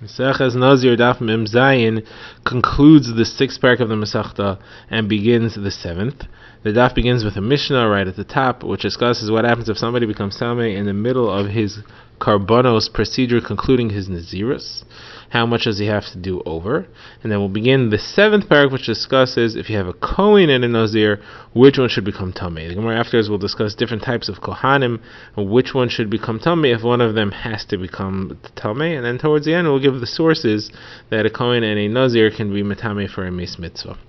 Maseches Nazir Daf Mem Zayin concludes the sixth parak of the Masechta and begins the seventh. The daf begins with a Mishnah right at the top, which discusses what happens if somebody becomes Tamei in the middle of his Karbonos procedure, concluding his Nazirus. How much does he have to do over? And then we'll begin the seventh parak, which discusses if you have a Kohen and a Nazir, which one should become Tamei. The Gemara afterwards will discuss different types of Kohanim, and which one should become Tamei if one of them has to become Tamei. And then towards the end we'll give the sources that a Kohen and a Nazir can be Metamei for a Meis Mitzvah.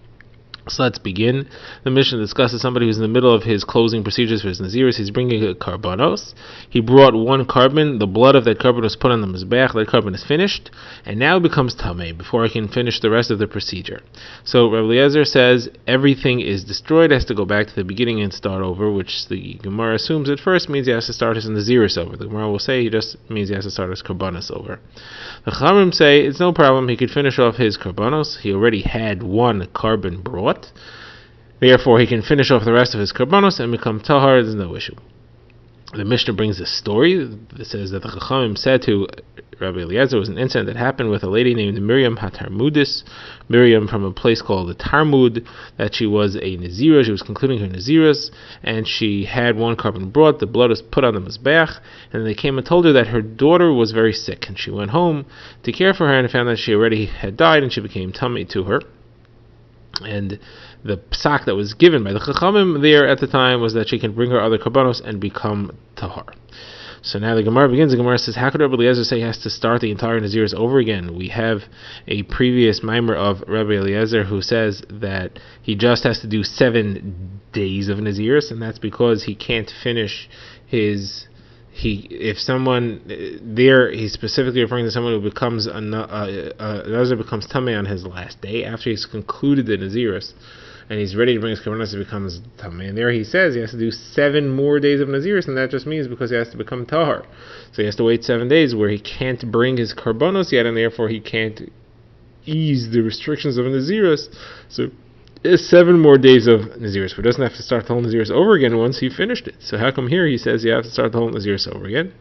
So let's begin. The Mishnah discusses somebody who's in the middle of his closing procedures for his Nazirus. He's bringing a Karbonos. He brought one carbon. The blood of that carbon was put on the Mizbeach. That carbon is finished. And now it becomes Tamei before I can finish the rest of the procedure. So Rabbi Eliezer says everything is destroyed. It has to go back to the beginning and start over, which the Gemara assumes at first means he has to start his Nazirus over. The Gemara will say he just means he has to start his Karbonos over. The Chachamim say it's no problem. He could finish off his Karbonos. He already had one carbon brought. Therefore, he can finish off the rest of his karbonos and become tahar. There's no issue. The Mishnah brings a story that says that the Chachamim said to Rabbi Eliezer, was an incident that happened with a lady named Miriam HaTarmudis, Miriam from a place called the Tarmud, that she was a Nazirah. She was concluding her Nazirus, and she had one carbon brought. The blood was put on the Mizbeach, and they came and told her that her daughter was very sick, and she went home to care for her and found that she already had died, and she became Tamei to her. And the psak that was given by the Chachamim there at the time was that she can bring her other karbonos and become tahar. So now the Gemara begins. The Gemara says, how could Rabbi Eliezer say he has to start the entire Nazirus over again? We have a previous mimer of Rabbi Eliezer who says that he just has to do 7 days of Nazirus, and that's because he can't finish his... If someone there, he's specifically referring to someone who becomes a Nazir becomes Tamei on his last day after he's concluded the Nazirus, and he's ready to bring his karbonos, he becomes Tamei. And there he says he has to do 7 more days of Nazirus, and that just means because he has to become Tahar. So he has to wait 7 days where he can't bring his karbonos yet, and therefore he can't ease the restrictions of a Nazirus. So is 7 more days of Nazirus, but doesn't have to start the whole Nazirus over again once he finished it. So how come here he says you have to start the whole Nazirus over again?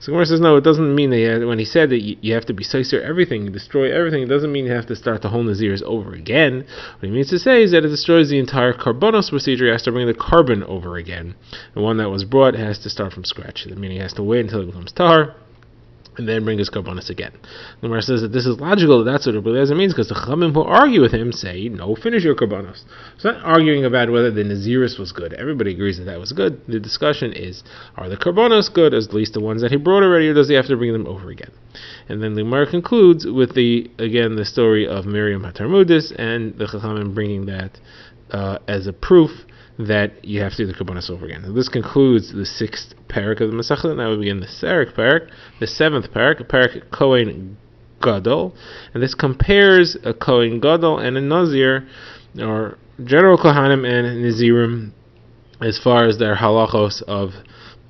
So Gemara says no, it doesn't mean that when he said that you have to be Seiser everything, destroy everything, it doesn't mean you have to start the whole Nazirus over again. What he means to say is that it destroys the entire Karbonos procedure. He has to bring the carbon over again. The one that was brought has to start from scratch, meaning he has to wait until it becomes Tahar, and then bring his karbonos again. The Gemara says that this is logical, that's what Rabbi Eliezer means, because the Chachamim who argue with him say, no, finish your karbonos. So not arguing about whether the Nazirus was good. Everybody agrees that was good. The discussion is, are the karbonos good, at least the ones that he brought already, or does he have to bring them over again? And then the Gemara concludes with the story of Miriam HaTarmudis, and the Chachamim bringing that as a proof that you have to do the karbonos over again. Now, this concludes the 6th parak of the Masechta. Now we begin the parak, the 7th parak Kohen Gadol, and this compares a Kohen Gadol and a Nazir, or general Kohanim and Nazirim, as far as their halachos of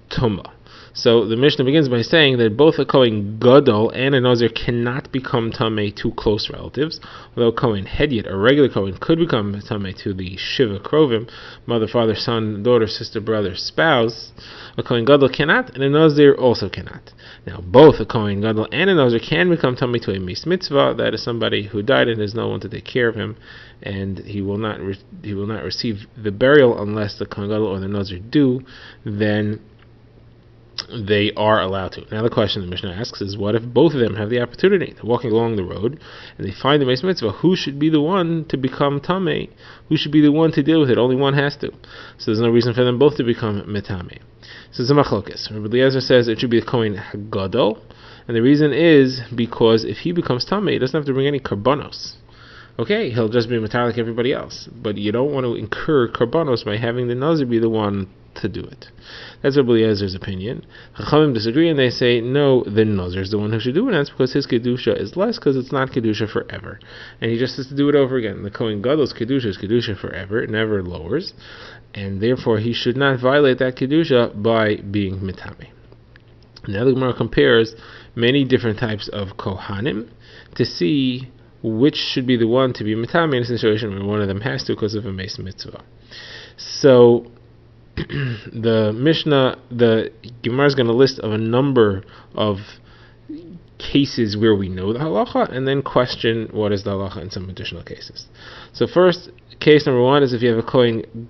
Tumah. So the Mishnah begins by saying that both a Kohen Gadol and a Nazir cannot become Tamei to close relatives, although Kohen Hedyot, a regular Kohen, could become Tamei to the Shiva Krovim, mother, father, son, daughter, sister, brother, spouse. A Kohen Gadol cannot, and a Nazir also cannot. Now both a Kohen Gadol and a Nazir can become Tamei to a Meis Mitzvah, that is somebody who died and there's no one to take care of him, and he will not receive the burial unless the Kohen Gadol or the Nazir do, then they are allowed to. Now the question the Mishnah asks is, what if both of them have the opportunity? They're walking along the road and they find the Meis Mitzvah. Who should be the one to become Tamei? Who should be the one to deal with it? Only one has to. So there's no reason for them both to become Metamei. So it's a machlokes. Rabbi Eliezer says it should be the Kohen Gadol, and the reason is because if he becomes Tamei, he doesn't have to bring any karbonos. Okay, he'll just be Matar like everybody else, but you don't want to incur karbonos by having the Nazir be the one to do it. That's Rabbi Eliezer's opinion. Chachamim disagree and they say no, the Nazir is the one who should do it, and that's because his kedusha is less, because it's not kedusha forever, and he just has to do it over again. The Kohen Gadol's kedusha is kedusha forever; it never lowers, and therefore he should not violate that kedusha by being mitame. Now the Gemara compares many different types of kohanim to see which should be the one to be mitame in a situation where one of them has to because of a meis mitzvah. So the Mishnah, the Gemara is going to list of a number of cases where we know the halacha, and then question what is the halacha in some additional cases. So first, case number one is if you have a Kohen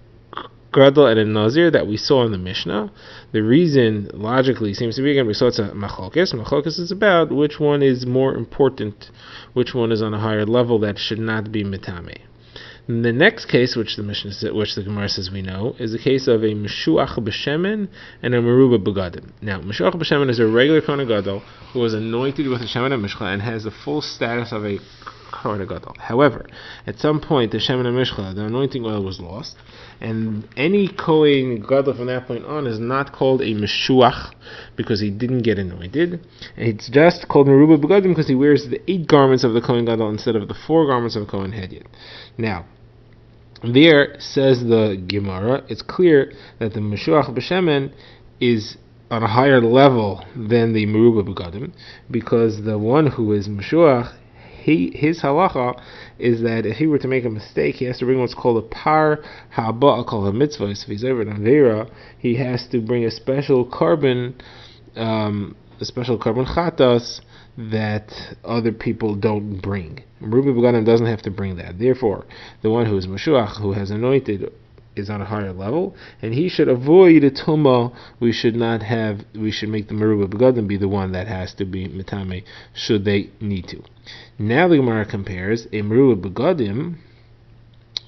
Gadol and a Nazir that we saw in the Mishnah. The reason, logically, seems to be, again, we saw it's a machlokes. Machlokes is about which one is more important, which one is on a higher level that should not be mitame. The next case, which the Gemara says we know, is the case of a Meshuach b'Shemen and a Meruba b'Gadim. Now, Meshuach b'Shemen is a regular Kohen Gadol who was anointed with a Shemen and Mishcha and has the full status of a Kohen Gadol. However, at some point, the Shemen and Mishcha, the anointing oil, was lost, and any Kohen Gadol from that point on is not called a Meshuach because he didn't get anointed. It's just called Meruba b'Gadim because he wears the 8 garments of the Kohen Gadol instead of the 4 garments of a Kohen Hedyot. Now, there, says the Gemara, it's clear that the Meshuach b'Shemen is on a higher level than the Meruba b'Gadim, because the one who is Meshuach, his halacha is that if he were to make a mistake, he has to bring what's called a par ha'abah, called a mitzvah. So if he's over an avera, he has to bring a special carbon chatas that other people don't bring. Meruba b'Gadim doesn't have to bring that. Therefore, the one who is Meshuach, who has anointed, is on a higher level, and he should avoid a tumah. We should make the Meruba b'Gadim be the one that has to be mitame, should they need to. Now the Gemara compares a Meruba b'Gadim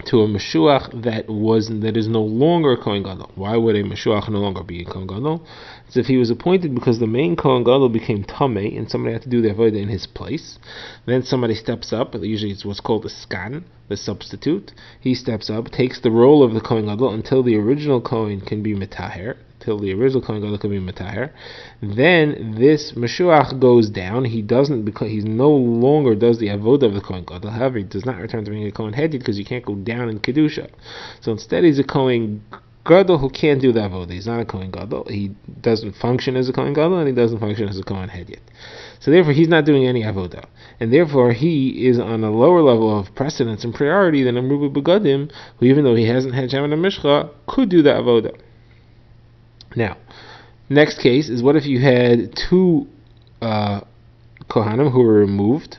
to a Meshuach that is no longer a Kohen Gadol. Why would a Meshuach no longer be a Kohen Gadol? It's if he was appointed because the main Kohen Gadol became Tameh and somebody had to do the Avodah in his place. Then somebody steps up, usually it's what's called a Skan, the substitute. He steps up, takes the role of the Kohen Gadol until the original Kohen can be Metaher, Then this Meshuach goes down. He doesn't, because he no longer does the avodah of the Kohen Gadol. However, he does not return to being a Kohen Hedyot because you can't go down in Kedusha. So instead, he's a Kohen Gadol who can't do the avodah. He's not a Kohen Gadol. He doesn't function as a Kohen Gadol, and he doesn't function as a Kohen Hedyot. So therefore, he's not doing any avodah, and therefore he is on a lower level of precedence and priority than a Meruba b'Gadim, who, even though he hasn't had Shemen and Mishcha, could do the avodah. Now, next case is, what if you had 2 Kohanim who were removed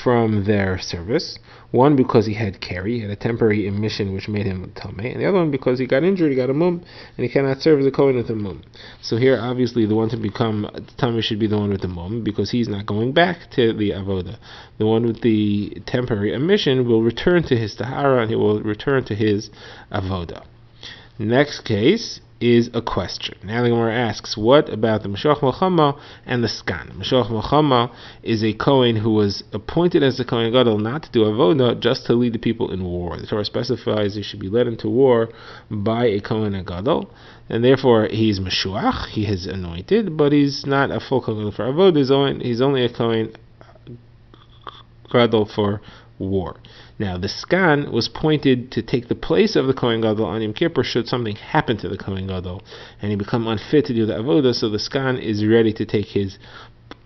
from their service? One because he had he had a temporary emission which made him tamei, and the other one because he got injured, he got a mum, and he cannot serve as a Kohen with a mum. So here, obviously, the one to become tamei should be the one with the mum, because he's not going back to the avodah. The one with the temporary emission will return to his tahara, and he will return to his avodah. Next case is a question. Now the Gemara asks, what about the Meshuach Milchama and the Skan? Meshuach Milchama is a Kohen who was appointed as the Kohen Gadol not to do avodah, just to lead the people in war. The Torah specifies he should be led into war by a Kohen Gadol, and therefore he's Meshuach, he is anointed, but he's not a full Kohen Gadol for avodah. He's only a Kohen Gadol for war. Now, the Skan was appointed to take the place of the Kohen Gadol on Yom Kippur should something happen to the Kohen Gadol and he become unfit to do the avodah, so the Skan is ready to take his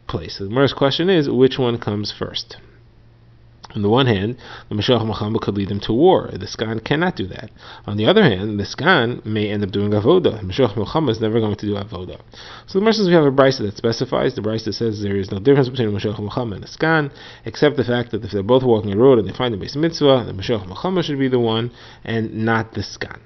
place. So the Gemara's question is, which one comes first? On the one hand, the Meshuach Milchama could lead them to war. The Skan cannot do that. On the other hand, the Skan may end up doing avodah. The Meshuach Milchama is never going to do avodah. So the Gemara says we have a brisa that specifies. The brisa says there is no difference between the Meshuach Milchama and the Skan, except the fact that if they're both walking a road and they find the base mitzvah, the Meshuach Milchama should be the one and not the Skan.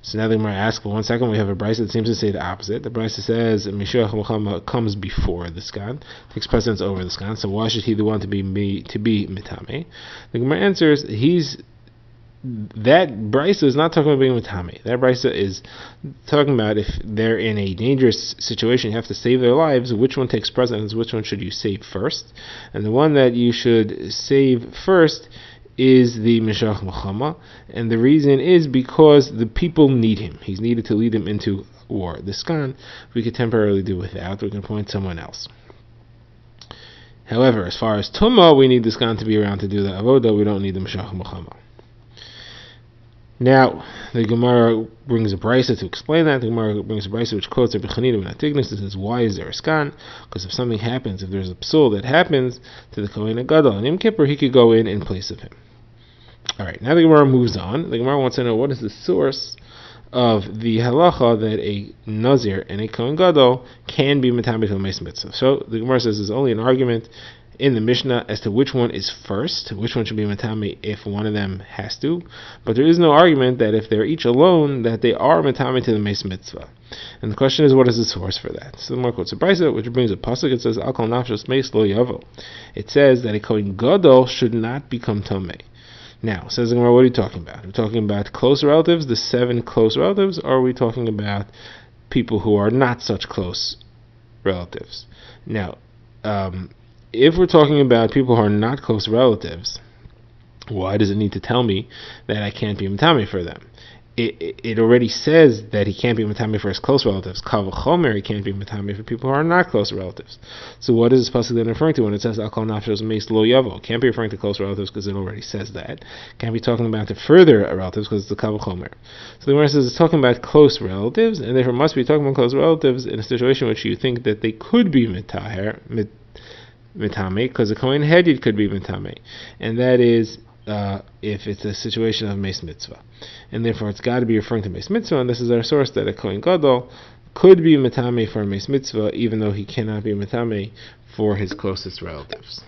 So now the Gemara asks, for 1 second, we have a brisa that seems to say the opposite. The brisa says Meshuach Milchama comes before the Skan, takes precedence over the Skan, so why should he the one to be mitame? The Gemara answers, that brisa is not talking about being mitame. That brisa is talking about if they're in a dangerous situation, you have to save their lives, which one takes precedence, which one should you save first? And the one that you should save first is the Meshuach Milchama, and the reason is because the people need him. He's needed to lead them into war. The Skan, we could temporarily do without. We can appoint someone else. However, as far as Tumah, we need the Skan to be around to do the avodah. We don't need the Meshuach Milchama. Now, the Gemara brings a brisa to explain that. The Gemara brings a brisa which quotes Rabbi Chanina ben Atignus and says, why is there a Skan? Because if something happens, if there's a psul that happens to the Kohen Gadol on Yom Kippur, he could go in place of him. Alright, now the Gemara moves on. The Gemara wants to know, what is the source of the halacha that a Nazir and a Kohen Gadol can be Matame to a Meis Mitzvah. So the Gemara says there's only an argument in the Mishnah as to which one is first, which one should be Matame if one of them has to, but there is no argument that if they're each alone, that they are Matame to the Meis Mitzvah. And the question is, what is the source for that? So the Gemara quotes a brisa, which brings a pasuk. It says, Al kol nafshos meis lo yavo. It says that a Kohen Gadol should not become Tomei. Now, says the Gemara, what are you talking about? Are we talking about close relatives, the 7 close relatives, or are we talking about people who are not such close relatives? Now, if we're talking about people who are not close relatives, why does it need to tell me that I can't be Matame for them? It already says that he can't be Matame for his close relatives. Kal v'chomer, he can't be Matame for people who are not close relatives. So what is this pasuk then referring to when it says Al kol nafshos meis lo yavo? Can't be referring to close relatives because it already says that. Can't be talking about the further relatives because it's the Kal v'chomer. So the Gemara says it's talking about close relatives, and therefore must be talking about close relatives in a situation in which you think that they could be Matame, because a Kohen Hedid could be Matame, and that is if it's a situation of Meis Mitzvah. And therefore it's got to be referring to Meis Mitzvah, and this is our source that a Kohen Gadol could be Matame for Meis Mitzvah, even though he cannot be Matame for his closest relatives.